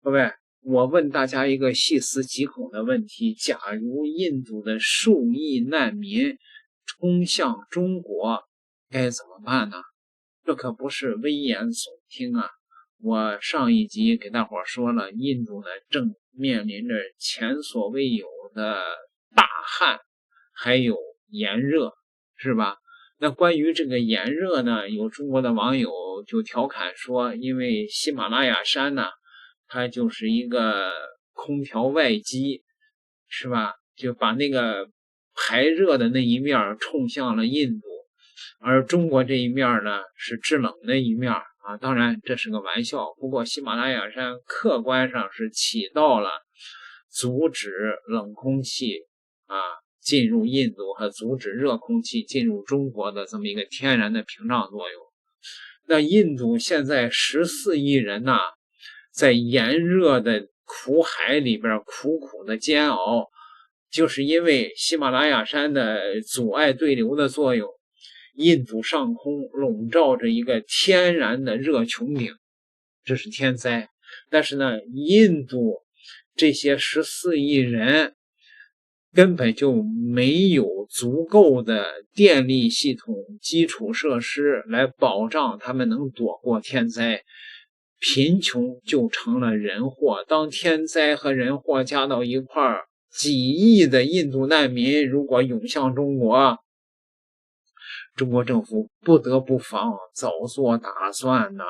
各位，我問大家一個細思極恐的問題：假如印度的數億難民衝向中國，該怎麼辦呢？這可不是危言聳聽啊！我上一集給大夥說了，印度呢正面臨着前所未有的大旱，還有炎熱，是吧？那關於這個炎熱呢，有中國的網友就調侃說，因為喜馬拉雅山呢，它就是一個空調外机，是吧？就把那個排熱的那一面冲向了印度，而中國这一面呢是制冷的一面啊。當然這是個玩笑，不過喜馬拉雅山客觀上是起到了阻止冷空氣進入印度和阻止热空气进入中國的這麼一個天然的屏障作用。那印度現在14億人吶，在炎熱的苦海裡邊苦苦的煎熬，就是因為喜馬拉雅山的阻礙對流的作用，印度上空籠罩着一個天然的熱穹頂，這是天災。但是呢，印度這些14億人根本就沒有足夠的電力系統基礎設施來保障他們能躲過天災，貧窮就成了人禍。當天災和人禍加到一塊兒，幾億的印度難民如果湧向中國，中國政府不得不防，早做打算吶。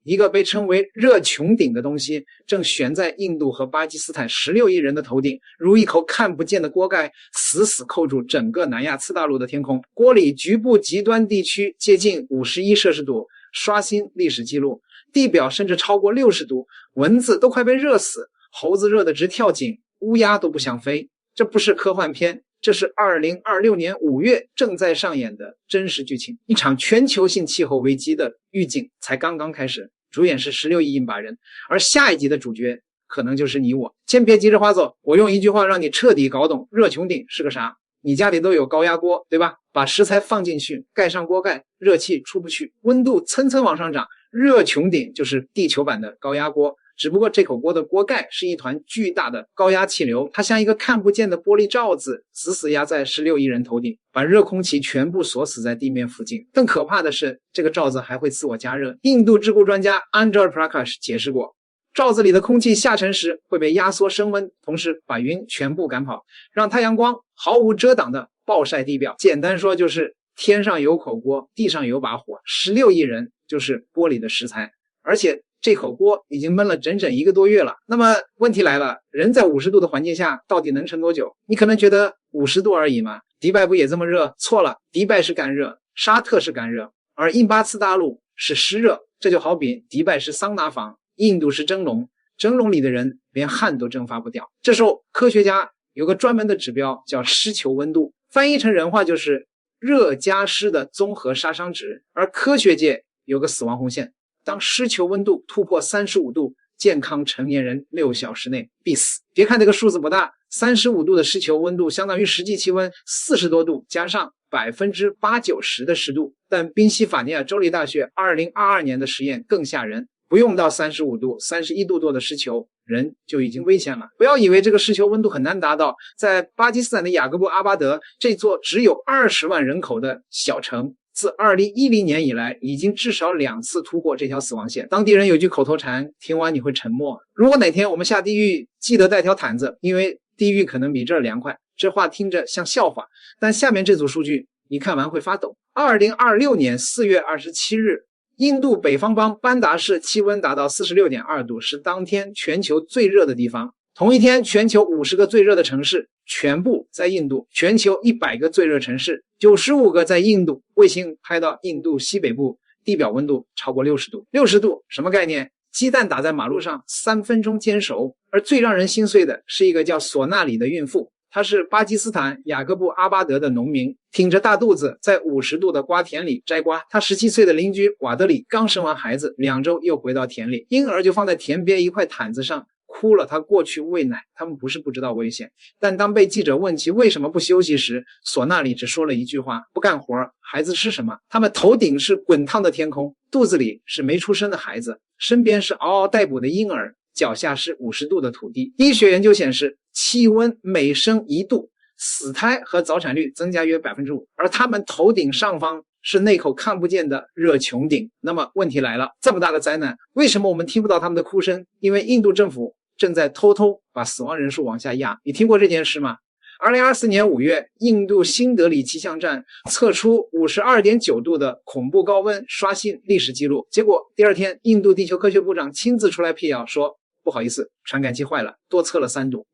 一個被稱為熱穹頂的東西正懸在印度和巴基斯坦16億人的頭頂，如一口看不見的鍋蓋，死死扣住整個南亞次大陸的天空。鍋裡局部極端地區接近51攝氏度，刷新歷史記錄，地表甚至超過60度，蚊子都快被熱死，猴子熱得直跳井，烏鴉都不想飛。這不是科幻片，這是2026年5月正在上演的真實劇情。一場全球性氣候危機的預警才剛剛開始，主演是16億印巴人，而下一集的主角可能就是你我。先別急着划走，我用一句話讓你徹底搞懂熱穹頂是個啥。你家裡都有高壓鍋，對吧？把食材放進去，蓋上鍋蓋，熱氣出不去，溫度蹭蹭往上漲。熱穹頂就是地球版的高壓鍋，只不過這口鍋的鍋蓋是一團巨大的高壓氣流，它像一個看不見的玻璃罩子，死死壓在16億人頭頂，把熱空氣全部鎖死在地面附近。更可怕的是，這個罩子還会自我加熱。印度智庫專家 Anjal Prakash 解釋過，罩子裡的空氣下沉時會被壓縮升溫，同時把雲全部趕跑，讓太陽光毫無遮擋的暴曬地表。簡單說就是天上有口鍋，地上有把火，16億人就是鍋裡的食材，而且這口鍋已經燜了整整1個多月了。那麼問題來了，人在50度的環境下到底能撐多久？你可能覺得50度而已嘛，迪拜不也這麼熱？錯了，迪拜是乾熱，沙特是乾熱，而印巴次大陸是濕熱。這就好比迪拜是桑拿房，印度是蒸籠，蒸籠裡的人連汗都蒸發不掉。這時候科學家有個專門的指標叫濕球溫度，翻譯成人話就是熱加濕的綜合殺傷值。而科學界有個死亡紅線，當濕球溫度突破35度，健康成年人6小時內必死。別看這個數字不大，35度的濕球溫度相當於實際氣溫40多度加上80%-90%的濕度。但宾夕法尼亞州立大学2022年的實驗更嚇人，不用到35度、31度多的濕球，人就已經危險了。不要以為這個濕球溫度很難達到，在巴基斯坦的雅各布阿巴德這座只有20萬人口的小城，自2010年以來已經至少2次突破這條死亡線。當地人有句口頭禪，聽完你會沉默。如果哪天我們下地獄，記得帶條毯子，因為地獄可能比這兒涼快。這話聽着像笑話，但下面這組數據你看完會發抖。2026年4月27日，印度北方邦班達市氣溫達到 46.2 度，是當天全球最熱的地方。同一天，全球50個最熱的城市全部在印度，全球100個最熱城市95個在印度。衛星拍到印度西北部，地表溫度超過60度。60度什麼概念？雞蛋打在馬路上3分鐘煎熟。而最讓人心碎的是一個叫索纳里的孕婦，她是巴基斯坦雅各布阿巴德的農民，挺着大肚子在50度的瓜田裡摘瓜。她17岁的鄰居瓦德里剛生完孩子，2周又回到田裡，嬰兒就放在田邊一塊毯子上，哭了，他過去餵奶，他們不是不知道危險，但當被記者問起為什麼不休息時，索納里只說了一句話：不幹活，孩子吃什麼？他們頭頂是滾燙的天空，肚子裡是沒出生的孩子，身邊是嗷嗷待哺的嬰兒，腳下是50度的土地。醫學研究顯示，氣溫每升1度，死胎和早產率增加約 5%， 而他們頭頂上方是那口看不見的熱穹頂。那麼問題来了，這麼大的災難，為什麼我們聽不到他们的哭声？因為印度政府正在偷偷把死亡人數往下壓。你聽過這件事嗎？2024年5月，印度新德里气象站測出 52.9 度的恐怖高溫，刷新歷史記錄。結果第二天，印度地球科學部長親自出來闢謠說，不好意思，傳感器壞了，多測了3度。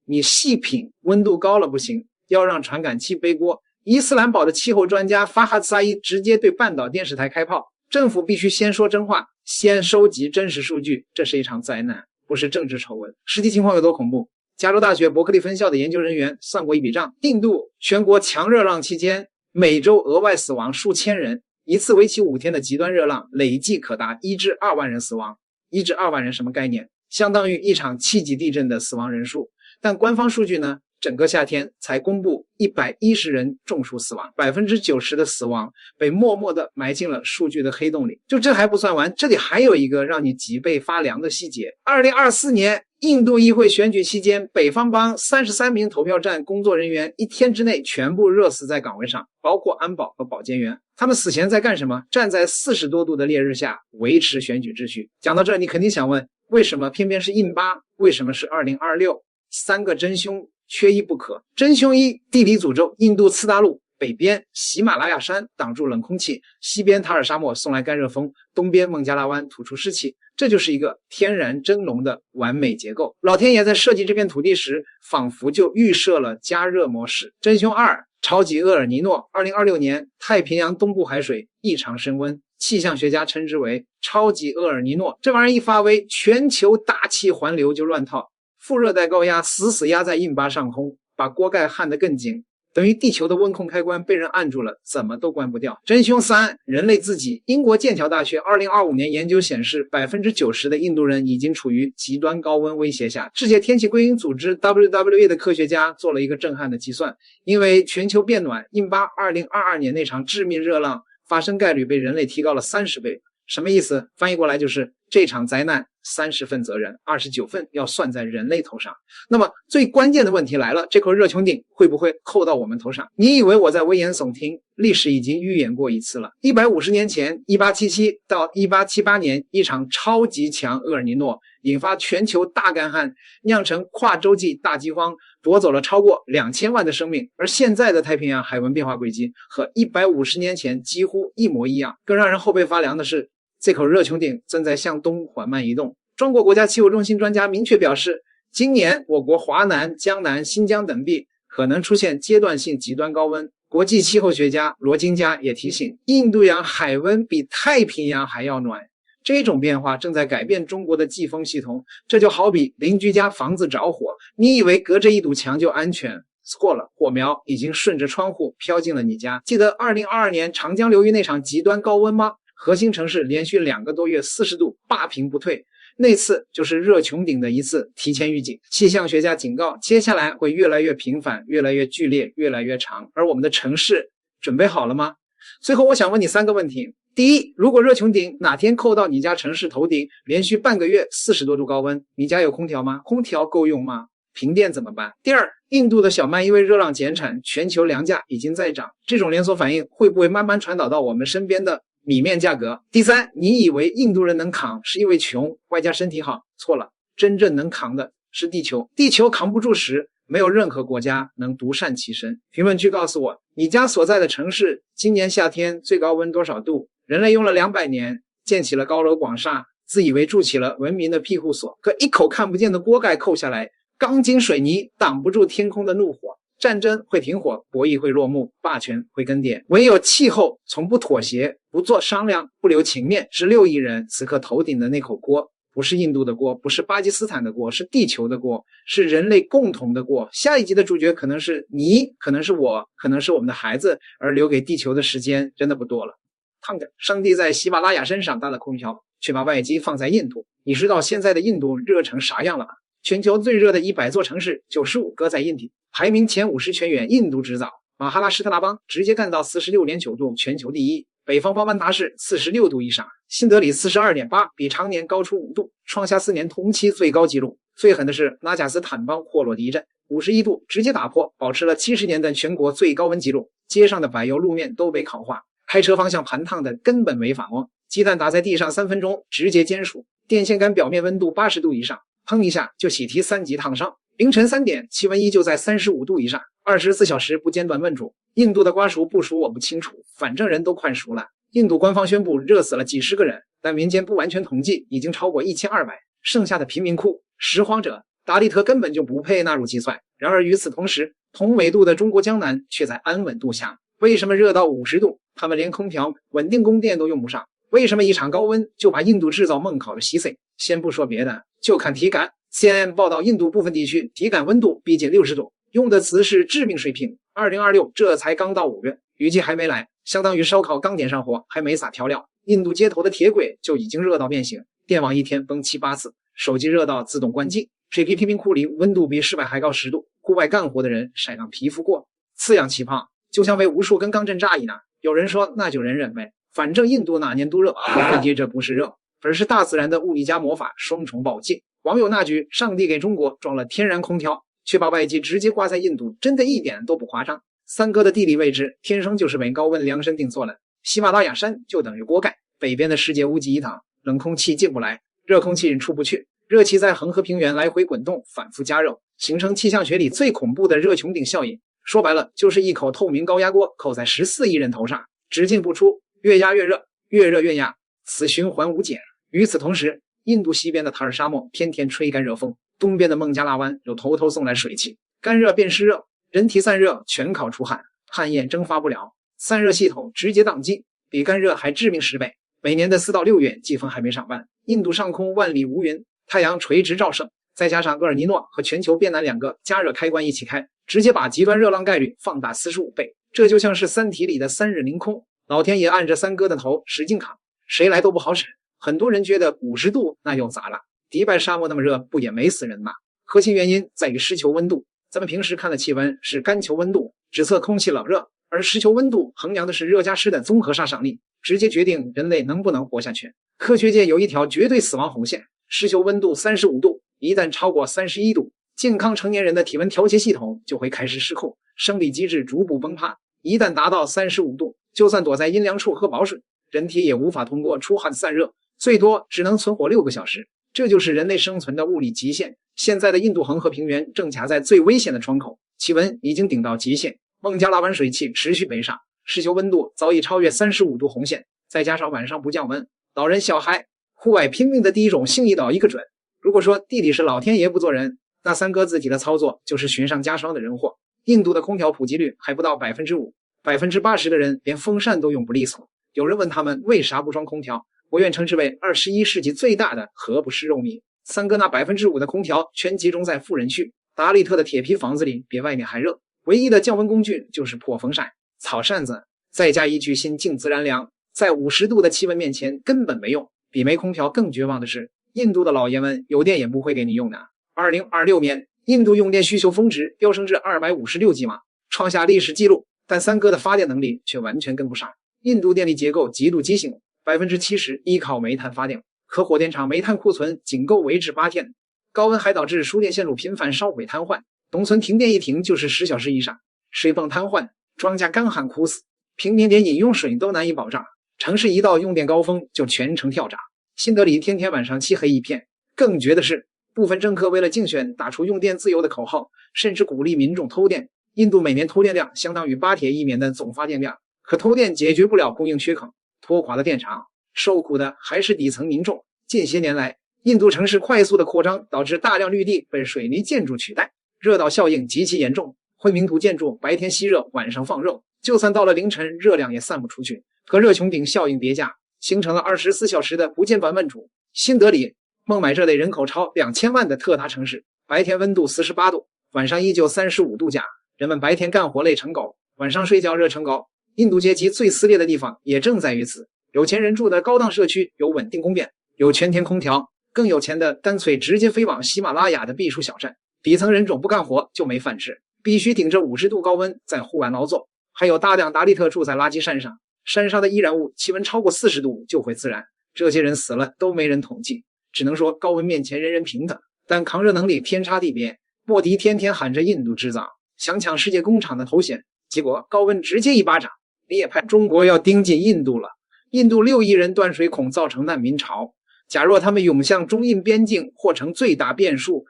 你細品，溫度高了不行，要讓傳感器背鍋。伊斯蘭堡的氣候專家法哈薩伊直接對半島電視台開炮，政府必須先說真話，先收集真實數據。這是一場災難，不是政治醜聞。實際情況有多恐怖？加州大學伯克利分校的研究人員算過一筆賬，印度全國強熱浪期間，每周額外死亡數千人，一次為期5天的極端熱浪累計可達1至2萬人死亡。1至2萬人什麼概念？相當於一場7級地震的死亡人數。但官方數據呢？整個夏天才公布110人中暑死亡，90%的死亡被默默地埋進了數據的黑洞裡。就這還不算完，這裡還有一個讓你脊背發涼的細節。2024年印度議會選舉期間，北方邦33名投票站工作人員1天之內全部熱死在崗位上，包括安保和保健員。他們死前在幹什麼？站在40多度的烈日下維持選舉秩序。講到這，你肯定想問，為什麼偏偏是印巴？為什麼是2026？三個真兇缺一不可。真兇一，地理詛咒，印度次大陸北邊喜馬拉雅山擋住冷空氣，西邊塔爾沙漠送來乾熱風，東邊孟加拉灣吐出濕氣，這就是一個天然蒸籠的完美結構。老天爺在設計這片土地時，仿佛就預設了加熱模式。真兇二，超級厄爾尼諾。2026年太平洋東部海水異常升溫，氣象學家稱之為超級厄爾尼諾。這玩意兒一發威，全球大氣環流就亂套。副熱帶高壓死壓在印巴上空，把鍋蓋焊得更緊，等於地球的溫控開關被人按住了，怎麼都關不掉。真兇三，人類自己。英國劍橋大學2025年研究顯示，90%的印度人已經處於極端高溫威脅下。世界天氣歸因組織 WWE 的科學家做了一個震撼的計算，因為全球變暖，印巴2022年那場致命熱浪發生概率被人類提高了30倍。什麼意思？翻譯過來就是這場災難30份責任，29份要算在人類頭上。那麼最關鍵的問題來了，這口熱穹頂會不會扣到我們頭上？你以為我在危言聳聽？歷史已經預演過一次了。150年前1877到1878年，一場超級強厄爾尼諾引發全球大乾旱，釀成跨洲際大饑荒，奪走了超過2000萬的生命。而現在的太平洋海文變化軌跡和150年前幾乎一模一樣。更讓人後背發涼的是，這口熱穹頂正在向東緩慢移動。中國國家氣候中心專家明確表示，今年我國華南、江南、新疆等地可能出現階段性極端高溫。國際氣候學家羅金加也提醒，印度洋海溫比太平洋還要暖。這種變化正在改變中國的季風系統。這就好比鄰居家房子着火，你以為隔着一堵牆就安全，錯了，火苗已經順着窗戶飄進了你家。記得2022年長江流域那場極端高溫嗎？核心城市連續2個多月40度霸屏不退，那次就是熱穹頂的一次提前預警。氣象學家警告，接下來會越來越頻繁，越來越劇烈，越來越長。而我們的城市準備好了嗎？最後我想問你3個問題。第一，如果熱穹頂哪天扣到你家城市頭頂，連續半個月40多度高溫，你家有空調嗎？空調夠用嗎？停電怎麼辦？第二，印度的小麥因為熱浪減產，全球糧價已經在漲，這種連鎖反應會不會慢慢傳導到我們身邊的米面價格？第三，你以為印度人能扛是因為窮外加身體好？錯了，真正能扛的是地球。地球扛不住時，沒有任何國家能獨善其身。評論區告訴我，你家所在的城市今年夏天最高溫多少度？人類用了200年建起了高樓廣廈，自以為築起了文明的庇護所，可一口看不見的鍋蓋扣下來，鋼筋水泥擋不住天空的怒火。戰爭會停火，博弈會落幕，霸權會更迭，唯有氣候從不妥協，不做商量，不留情面。16億人此刻頭頂的那口鍋，不是印度的鍋，不是巴基斯坦的鍋，是地球的鍋，是人類共同的鍋。下一集的主角可能是你，可能是我，可能是我們的孩子，而留給地球的時間真的不多了。烫着，上帝在喜馬拉雅山上搭了空調，卻把外機放在印度。你知道現在的印度熱成啥樣了嗎？全球最熱的100座城市95個在印地，排名前50全員印度制造。馬哈拉施特拉邦直接幹到 46.9 度，全球第一。北方邦班达市46度以上，新德里 42.8， 比常年高出5度，創下4年同期最高紀錄。最狠的是拉賈斯坦邦霍洛迪鎮51度，直接打破保持了70年的全国最高溫紀錄，街上的柏油路面都被烤化，開車方向盤燙的根本沒法摸。雞蛋打在地上3分鐘直接煎熟，電線桿表面溫度80度以上，砰一下就喜提3級燙傷。凌晨3點氣溫依舊在35度以上，24小時不間斷燜煮。印度的瓜熟不熟我不清楚，反正人都快熟了。印度官方宣布熱死了幾十個人，但民間不完全統計已經超過1200，剩下的貧民窟、拾荒者、達利特根本就不配納入計算。然而與此同時，同緯度的中國江南卻在安穩度下。為什麼熱到50度他們連空調、穩定供電都用不上？為什麼一場高溫就把印度制造夢烤的稀碎？先不說別的，就看體感。CNN 報道印度部分地區體感溫度逼近60度，用的詞是致命水平。2026這才剛到5月，雨季還沒來，相當於燒烤剛點上火，還沒撒調料。印度街頭的鐵軌就已經熱到變形，電網一天崩7、8次，手機熱到自動關機。水皮贫民窟裡溫度比室外還高10度，戶外幹活的人曬上皮膚過，刺癢起泡，就像被无數根鋼針扎一樣。有人說那就忍忍唄，反正印度哪年都熱。問題這不是熱，而是大自然的物理加魔法雙重暴擊。網友那句上帝給中國裝了天然空調，卻把外機直接掛在印度，真的一點都不誇張。三哥的地理位置天生就是為高溫量身定做的，喜馬拉雅山就等於鍋蓋，北邊的世界屋脊一躺，冷空氣進不來，熱空氣出不去，熱氣在恆河平原來回滾動，反復加熱，形成氣象學裡最恐怖的熱穹頂效應。說白了就是一口透明高壓鍋扣在14億人頭上，只進不出，越壓越熱，越熱越壓，此循環無解。與此同時，印度西邊的塔爾沙漠天天吹干熱風，東邊的孟加拉灣又偷偷送來水汽，乾熱變濕熱，人體散熱全靠出汗，汗液蒸發不了，散熱系統直接宕機，比乾熱還致命10倍。每年的4到6月季風還沒上半，印度上空萬里無雲，太陽垂直照射，再加上厄爾尼諾和全球變暖2個加熱開關一起開，直接把極端熱浪概率放大45倍。這就像是三體裡的3日凌空，老天爺按着三哥的頭使勁扛，誰來都不好使。很多人覺得50度那又咋了？迪拜沙漠那麼熱，不也沒死人嗎？核心原因在於濕球溫度。咱們平時看的气溫是干球溫度，只測空氣冷熱，而濕球溫度衡量的是熱加濕的綜合殺傷力，直接決定人類能不能活下去。科學界有一條絕對死亡紅線，濕球溫度35度，一旦超過31度，健康成年人的體溫調節系統就會開始失控，生理機制逐步崩塌。一旦達到35度，就算躲在陰涼處喝飽水，人體也無法通過出汗散熱，最多只能存活6個小時。這就是人類生存的物理極限。現在的印度恆河平原正卡在最危險的窗口，氣溫已經頂到極限，孟加拉灣水汽持續北上，濕球溫度早已超越35度紅線，再加上晚上不降溫，老人小孩戶外拼命的第一種心一倒一個準。如果說地理是老天爺不做人，那三哥自己的操作就是雪上加霜的人禍。印度的空調普及率還不到 5%，80% 的人連風扇都用不利索。有人問他們為啥不裝空調，我願稱之為21世紀最大的何不食肉糜。三哥那 5% 的空調全集中在富人區，達利特的鐵皮房子裡比外面還熱，唯一的降溫工具就是破風扇、草扇子，再加一句心靜自然涼，在50度的氣溫面前根本沒用。比没空調更絕望的是，印度的老爺們有電也不會給你用的。2026年印度用電需求峰值飆升至256吉瓦，創下歷史紀錄，但三哥的發電能力卻完全跟不上。印度電力結構極度畸形，70%依靠煤炭發電，可火電廠煤炭庫存僅夠維持8天。高溫還導致輸電線路頻繁燒毀癱瘓，農村停電一停就是10小時以上，水泵癱瘓，莊稼乾旱枯死，平民連飲用水都難以保障。城市一到用電高峰就全城跳閘，新德里天天晚上漆黑一片。更絕的是，部分政客為了競選打出用電自由的口號，甚至鼓勵民眾偷電。印度每年偷電量相當於巴鐵一年的總發電量，可偷電解決不了供應缺口，拖垮了電廠，受苦的還是底層民众。近些年來，印度城市快速的擴張導致大量綠地被水泥建築取代，熱島效應極其嚴重，混凝土建築白天吸熱，晚上放熱，就算到了凌晨，熱量也散不出去，和熱穹頂效應疊加，形成了24小時的不間斷燜煮。新德里、孟买這類人口超2000萬的特大城市，白天溫度48度，晚上依舊35度加，人們白天幹活累成狗，晚上睡覺熱成狗。印度階級最撕裂的地方也正在於此。有錢人住的高檔社區有穩定供電，有全天空調，更有錢的乾脆直接飛往喜馬拉雅的避暑小鎮，底層人种不幹活就沒飯吃，必須頂着50度高溫在戶外勞作。還有大量達利特住在垃圾山上，山上的易燃物氣溫超過40度就會自燃，這些人死了都沒人統計，只能說高溫面前人人平等，但抗熱能力天差地別。莫迪天天喊着印度制造，想搶世界工廠的頭銜，結果高溫直接一巴掌，裂派中國要盯緊印度了。印度6億人斷水恐造成難民潮，假若他們湧向中印邊境或成最大變數，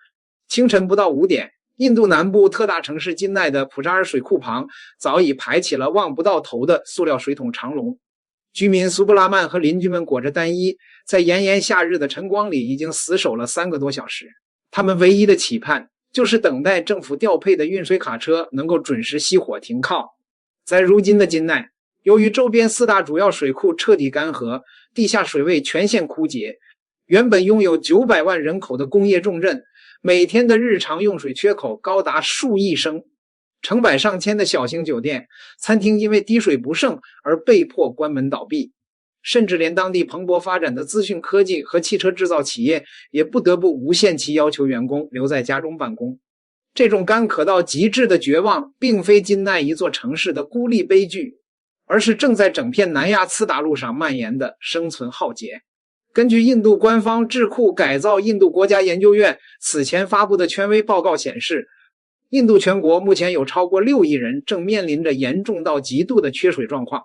清晨不到5點，印度南部特大城市金奈的普扎尔水庫旁早已排起了望不到頭的塑料水桶長龍。居民蘇布拉曼和邻居們裹着单衣，在炎炎夏日的晨光裡已經死守了3個多小時。他們唯一的期盼就是等待政府調配的運水卡車能夠準時熄火停靠。在如今的金奈，由於周邊4大主要水庫徹底乾涸，地下水位全線枯竭，原本擁有900萬人口的工業重鎮，每天的日常用水缺口高達數億升，成百上千的小型酒店、餐廳因為滴水不勝而被迫關門倒閉，甚至連當地蓬勃發展的資訊科技和汽車制造企業也不得不無限期要求員工留在家中辦公。這種乾渴到極致的絕望，並非金奈一座城市的孤立悲劇，而是正在整片南亞次大陸上蔓延的生存浩劫。根據印度官方智庫改造印度国家研究院此前发布的權威報告顯示，印度全國目前有超過6億人正面臨着嚴重到極度的缺水狀況，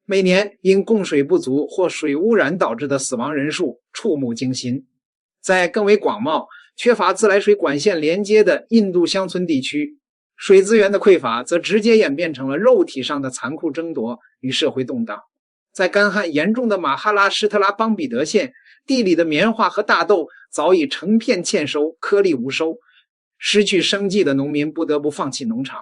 每年因供水不足或水污染導致的死亡人數觸目驚心。在更為廣袤、缺乏自來水管線連接的印度鄉村地區，水資源的匱乏則直接演變成了肉體上的殘酷爭奪與社會動盪。在乾旱嚴重的馬哈拉施特拉邦比德縣，地裡的棉花和大豆早已成片欠收，顆粒無收，失去生計的農民不得不放棄農場。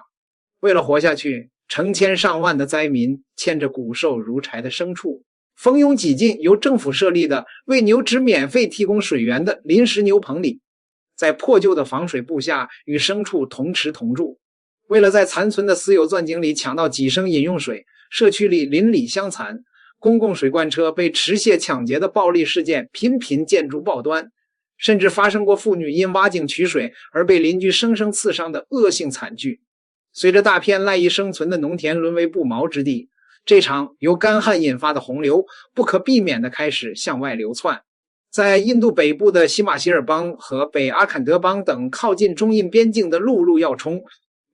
為了活下去，成千上萬的災民牽着骨瘦如柴的牲畜，蜂擁擠進由政府設立的為牛只免費提供水源的臨時牛棚裡，在破舊的防水布下與牲畜同吃同住。為了在殘存的私有鑽井裡搶到幾升飲用水，社區裡鄰里相殘，公共水罐車被持械搶劫的暴力事件頻頻見諸報端，甚至發生過婦女因挖井取水而被鄰居生生刺傷的惡性慘劇。隨着大片賴以生存的農田淪為不毛之地，這場由乾旱引發的洪流不可避免地開始向外流竄。在印度北部的西馬希爾邦和北阿坎德邦等靠近中印邊境的陸路要衝，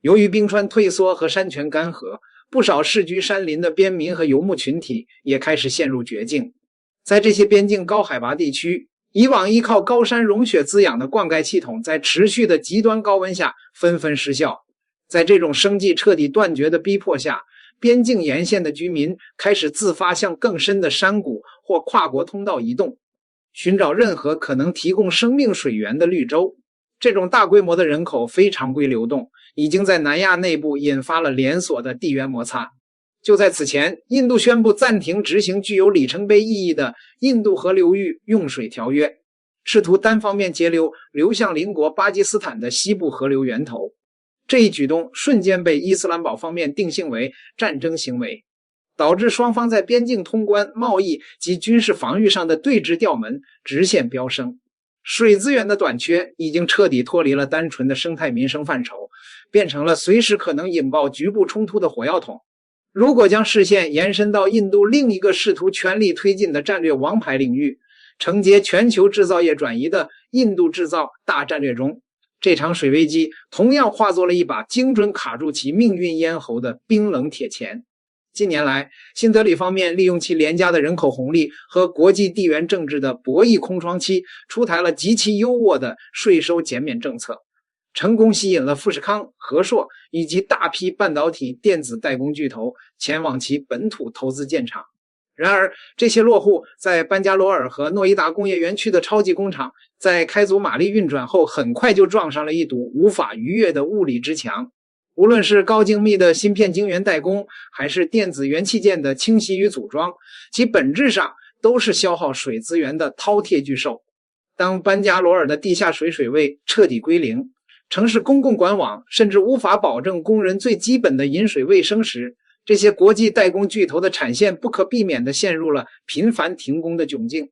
由於冰川退縮和山泉乾涸，不少世居山林的邊民和游牧群體也開始陷入絕境。在這些邊境高海拔地區，以往依靠高山融雪滋養的灌溉系統在持續的極端高溫下紛紛失效。在這種生計徹底斷絕的逼迫下，邊境沿線的居民開始自發向更深的山谷或跨國通道移動，尋找任何可能提供生命水源的綠洲。這種大規模的人口非常規流動，已經在南亞內部引發了連鎖的地緣摩擦。就在此前，印度宣布暫停執行具有里程碑意義的印度河流域用水條約，試圖單方面截流流向鄰國巴基斯坦的西部河流源頭。這一舉動瞬間被伊斯蘭堡方面定性為戰爭行為，導致雙方在邊境通關、貿易及軍事防禦上的對峙調門直線飆升。水資源的短缺已經徹底脫離了單純的生態民生範疇，變成了隨時可能引爆局部衝突的火藥桶。如果將視線延伸到印度另一個試圖全力推進的戰略王牌領域，承接全球制造業轉移的印度制造大戰略中，這場水危機同樣化作了一把精準卡住其命運咽喉的冰冷鐵鉗。近年來，新德里方面利用其廉價的人口紅利和國際地緣政治的博弈空窗期，出台了極其優渥的稅收減免政策，成功吸引了富士康、和碩以及大批半導體電子代工巨頭前往其本土投資建廠。然而，這些落戶在班加羅爾和諾伊達工業園區的超級工廠，在開足馬力運轉後，很快就撞上了一堵無法逾越的物理之牆。無論是高精密的芯片晶圓代工，還是電子元器件的清洗與組裝，其本質上都是消耗水資源的饕餮巨獸。當班加羅爾的地下水水位徹底歸零，城市公共管網甚至無法保證工人最基本的飲水衛生時，這些國際代工巨頭的產線不可避免地陷入了頻繁停工的窘境。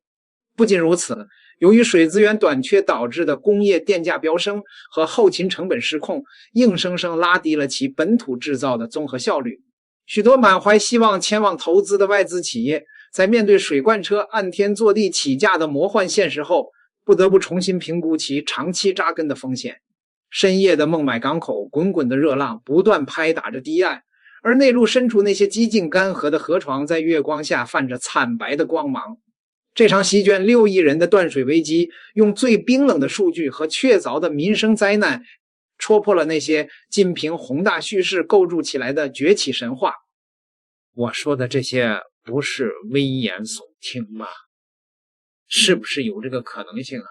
不僅如此，由於水資源短缺導致的工業電價飆升和後勤成本失控，硬生生拉低了其本土製造的綜合效率。許多滿懷希望前往投資的外資企業，在面對水罐車按天坐地起價的魔幻現實後，不得不重新評估其長期扎根的風險。深夜的孟買港口，滾滾的熱浪不斷拍打着堤岸，而內陸深處那些幾近乾涸的河床在月光下泛着慘白的光芒。這場席捲6億人的斷水危機，用最冰冷的數據和確鑿的民生災難，戳破了那些僅憑宏大敘事構築起來的崛起神話。我說的這些不是危言聳聽吧？是不是有這個可能性啊？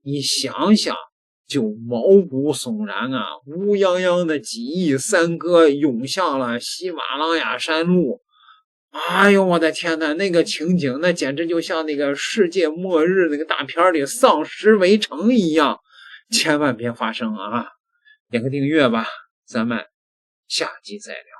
你想想就毛骨悚然啊！乌泱泱的几億三哥涌向了喜马拉雅山路。哎呦我的天哪，那個情景那簡直就像那个世界末日那個大片裡喪屍圍城一樣，千萬別發生啊！點個訂閱吧，咱們下集再聊。